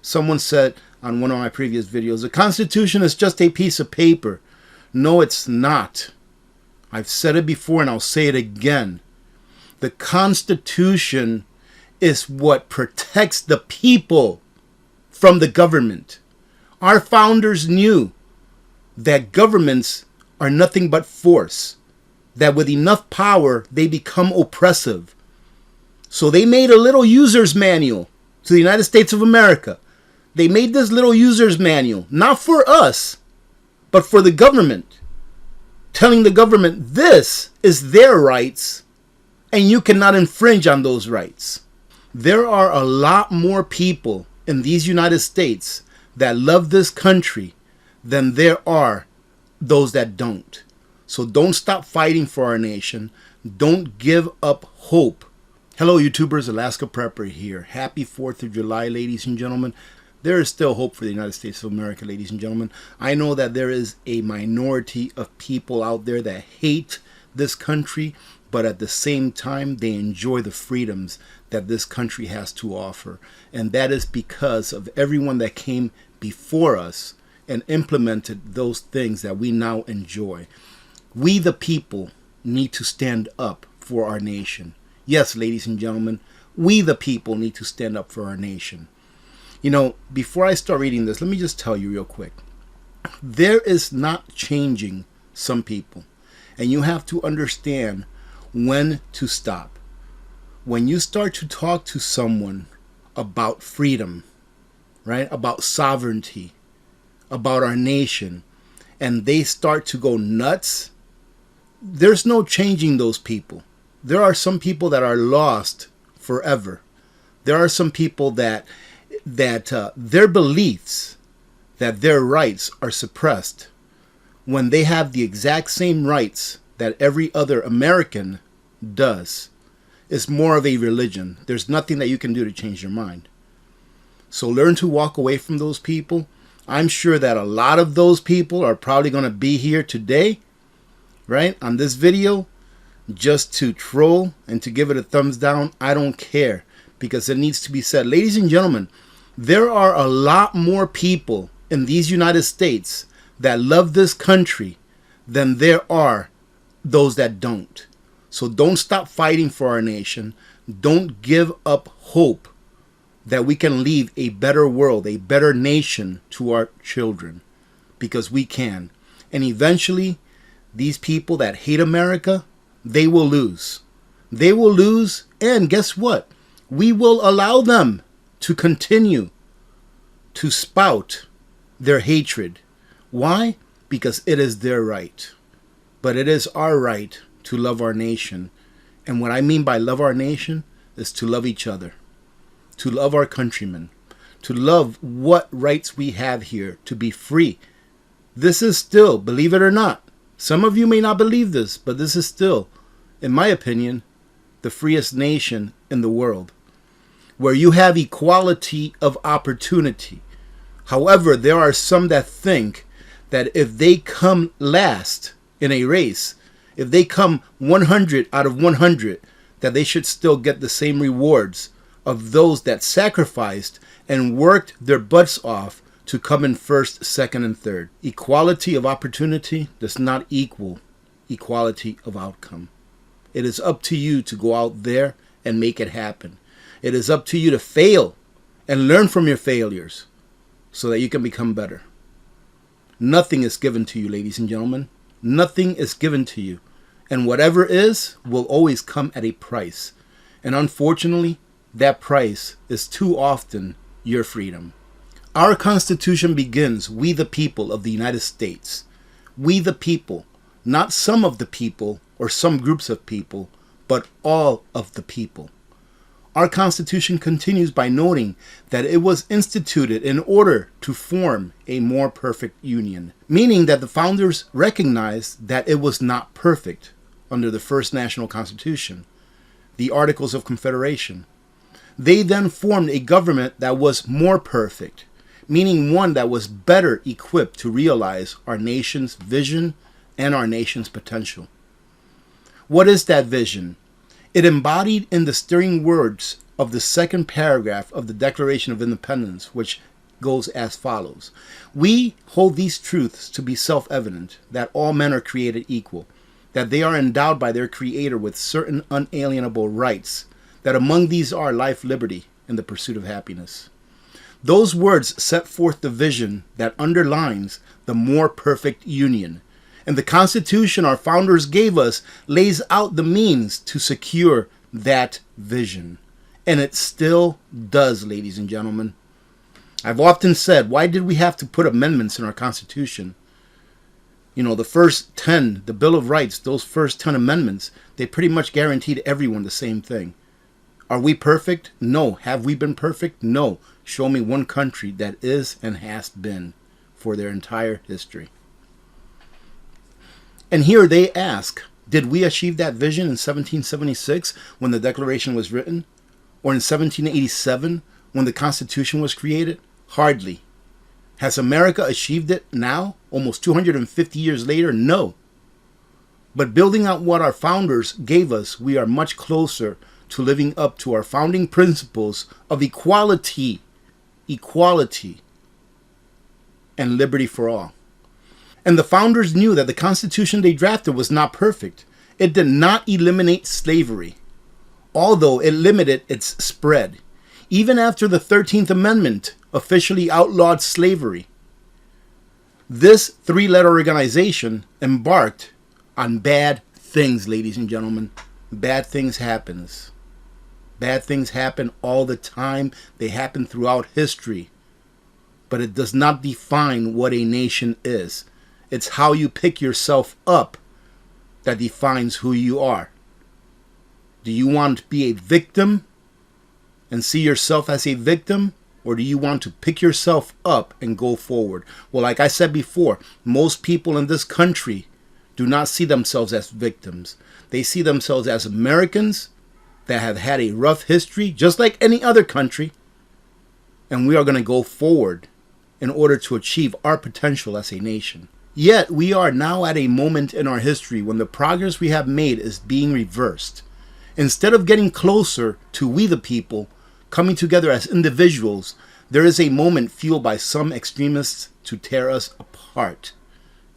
Someone said on one of my previous videos, the Constitution is just a piece of paper. No, it's not. I've said it before and I'll say it again. The Constitution is what protects the people from the government. Our founders knew that governments are nothing but force, that with enough power they become oppressive. So they made a little user's manual to the United States of America. They made this little user's manual, not for us, but for the government, telling the government this is their rights and you cannot infringe on those rights. There are a lot more people in these United States that love this country than there are those that don't. So don't stop fighting for our nation. Don't give up hope. Hello YouTubers, Alaska Prepper here. Happy 4th of July, ladies and gentlemen. There is still hope for the United States of America, ladies and gentlemen. I know that there is a minority of people out there that hate this country, but at the same time, they enjoy the freedoms that this country has to offer. And that is because of everyone that came before us and implemented those things that we now enjoy. We, the people, need to stand up for our nation. Yes, ladies and gentlemen, we, the people, need to stand up for our nation. You know, before I start reading this, let me just tell you real quick. There is not changing some people. And you have to understand when to stop. When you start to talk to someone about freedom, right? About sovereignty, about our nation, and they start to go nuts, there's no changing those people. There are some people that are lost forever. There are some people that their beliefs, that their rights are suppressed when they have the exact same rights that every other American does. It's more of a religion. There's nothing that you can do to change your mind. So learn to walk away from those people. I'm sure that a lot of those people are probably going to be here today, right, on this video, just to troll and to give it a thumbs down. I don't care, because it needs to be said. Ladies and gentlemen, there are a lot more people in these United States that love this country than there are those that don't. So don't stop fighting for our nation. Don't give up hope that we can leave a better world, a better nation to our children, because we can. And eventually, these people that hate America, they will lose. They will lose, and guess what? We will allow them to continue to spout their hatred. Why? Because it is their right. But it is our right to love our nation. And what I mean by love our nation is to love each other, to love our countrymen, to love what rights we have here, to be free. This is still, believe it or not, some of you may not believe this, but this is still, in my opinion, the freest nation in the world, where you have equality of opportunity. However, there are some that think that if they come last in a race, if they come 100 out of 100, that they should still get the same rewards of those that sacrificed and worked their butts off to come in first, second, and third. Equality of opportunity does not equal equality of outcome. It is up to you to go out there and make it happen. It is up to you to fail and learn from your failures so that you can become better. Nothing is given to you, ladies and gentlemen. Nothing is given to you. And whatever is will always come at a price. And unfortunately, that price is too often your freedom. Our Constitution begins, we the people of the United States. We the people, not some of the people or some groups of people, but all of the people. Our Constitution continues by noting that it was instituted in order to form a more perfect union, meaning that the founders recognized that it was not perfect under the first national constitution, the Articles of Confederation. They then formed a government that was more perfect, meaning one that was better equipped to realize our nation's vision and our nation's potential. What is that vision? It embodied in the stirring words of the second paragraph of the Declaration of Independence, which goes as follows. We hold these truths to be self-evident, that all men are created equal, that they are endowed by their Creator with certain unalienable rights, that among these are life, liberty, and the pursuit of happiness. Those words set forth the vision that underlines the more perfect union, and the Constitution our founders gave us lays out the means to secure that vision. And it still does, ladies and gentlemen. I've often said, why did we have to put amendments in our Constitution? You know, the first 10, the Bill of Rights, those first 10 amendments, they pretty much guaranteed everyone the same thing. Are we perfect? No. Have we been perfect? No. Show me one country that is and has been for their entire history. And here they ask, did we achieve that vision in 1776 when the Declaration was written? Or in 1787 when the Constitution was created? Hardly. Has America achieved it now, almost 250 years later? No. But building out what our founders gave us, we are much closer to living up to our founding principles of equality, and liberty for all. And the founders knew that the Constitution they drafted was not perfect. It did not eliminate slavery, although it limited its spread. Even after the 13th Amendment officially outlawed slavery, this three-letter organization embarked on bad things, ladies and gentlemen. Bad things happens. Bad things happen all the time. They happen throughout history. But it does not define what a nation is. It's how you pick yourself up that defines who you are. Do you want to be a victim and see yourself as a victim? Or do you want to pick yourself up and go forward? Well, like I said before, most people in this country do not see themselves as victims. They see themselves as Americans that have had a rough history, just like any other country. And we are going to go forward in order to achieve our potential as a nation. Yet, we are now at a moment in our history when the progress we have made is being reversed. Instead of getting closer to we the people, coming together as individuals, there is a moment fueled by some extremists to tear us apart.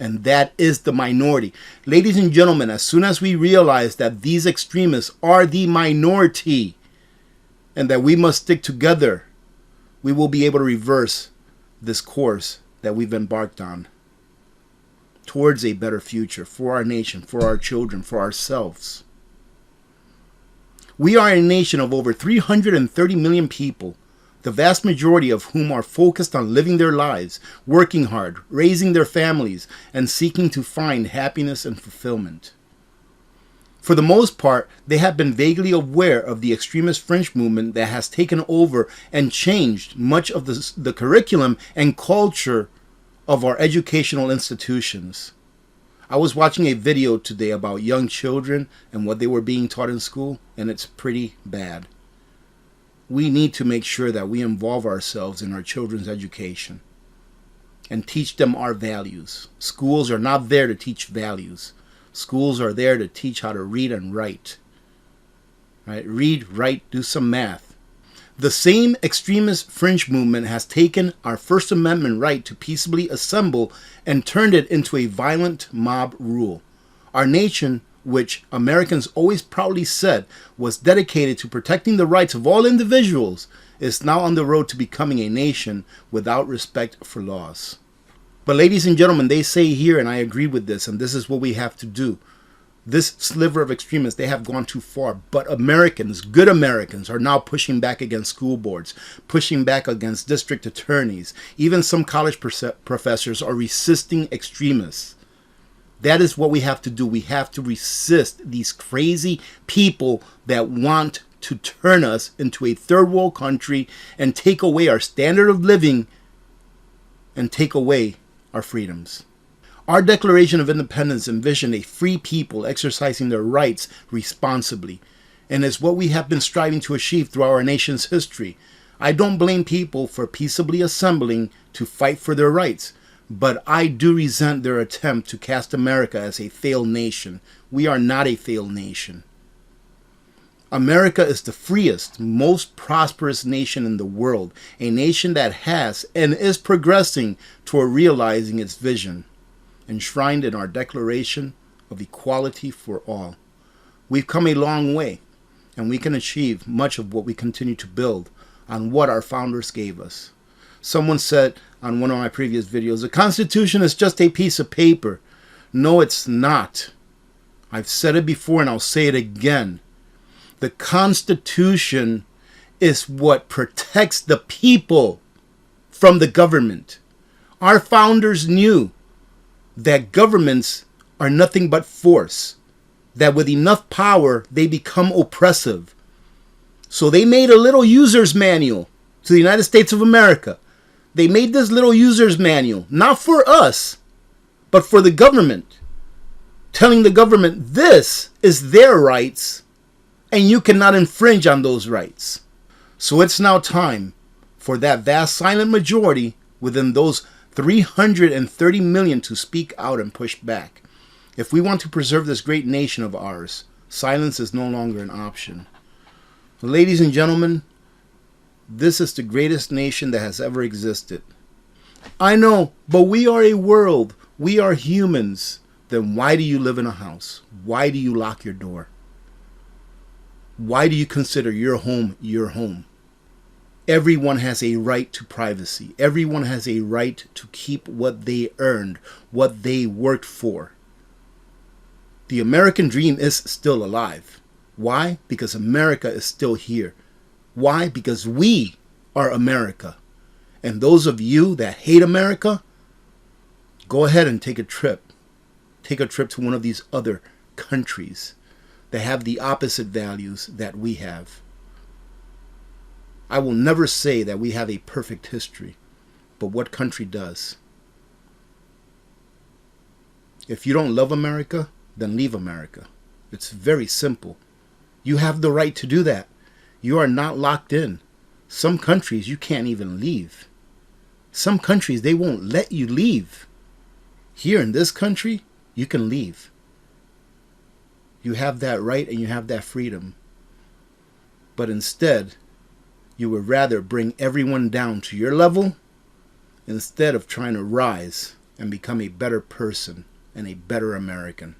And that is the minority. Ladies and gentlemen, as soon as we realize that these extremists are the minority and that we must stick together, we will be able to reverse this course that we've embarked on towards a better future for our nation, for our children, for ourselves. We are a nation of over 330 million people, the vast majority of whom are focused on living their lives, working hard, raising their families, and seeking to find happiness and fulfillment. For the most part, they have been vaguely aware of the extremist fringe movement that has taken over and changed much of the curriculum and culture of our educational institutions. I was watching a video today about young children and what they were being taught in school, and it's pretty bad. We need to make sure that we involve ourselves in our children's education and teach them our values. Schools are not there to teach values. Schools are there to teach how to read and write. Right? Read, write, do some math. The same extremist fringe movement has taken our First Amendment right to peaceably assemble and turned it into a violent mob rule. Our nation, which Americans always proudly said was dedicated to protecting the rights of all individuals, is now on the road to becoming a nation without respect for laws. But ladies and gentlemen, they say here, and I agree with this, and this is what we have to do. This sliver of extremists, they have gone too far. But Americans, good Americans, are now pushing back against school boards, pushing back against district attorneys. Even some college professors are resisting extremists. That is what we have to do. We have to resist these crazy people that want to turn us into a third world country and take away our standard of living and take away our freedoms. Our Declaration of Independence envisioned a free people exercising their rights responsibly, and is what we have been striving to achieve throughout our nation's history. I don't blame people for peaceably assembling to fight for their rights, but I do resent their attempt to cast America as a failed nation. We are not a failed nation. America is the freest, most prosperous nation in the world, a nation that has and is progressing toward realizing its vision, enshrined in our Declaration of Equality for All. We've come a long way, and we can achieve much of what we continue to build on what our founders gave us. Someone said on one of my previous videos, the Constitution is just a piece of paper. No, it's not. I've said it before and I'll say it again. The Constitution is what protects the people from the government. Our founders knew that governments are nothing but force, that with enough power they become oppressive. So they made a little user's manual to the United States of America. They made this little user's manual, not for us, but for the government, telling the government this is their rights and you cannot infringe on those rights. So it's now time for that vast silent majority within those 330 million to speak out and push back. If we want to preserve this great nation of ours, silence is no longer an option. Ladies and gentlemen, this is the greatest nation that has ever existed. I know, but we are a world. We are humans. Then why do you live in a house? Why do you lock your door? Why do you consider your home your home? Everyone has a right to privacy. Everyone has a right to keep what they earned, what they worked for. The American dream is still alive. Why? Because America is still here. Why? Because we are America. And those of you that hate America, go ahead and take a trip. Take a trip to one of these other countries that have the opposite values that we have. I will never say that we have a perfect history, but what country does? If you don't love America, then leave America. It's very simple. You have the right to do that. You are not locked in. Some countries you can't even leave. Some countries they won't let you leave. Here in this country, you can leave. You have that right and you have that freedom. But instead, you would rather bring everyone down to your level instead of trying to rise and become a better person and a better American.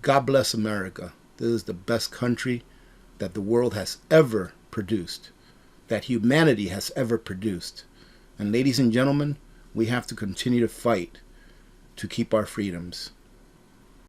God bless America. This is the best country that the world has ever produced, that humanity has ever produced. And ladies and gentlemen, we have to continue to fight to keep our freedoms.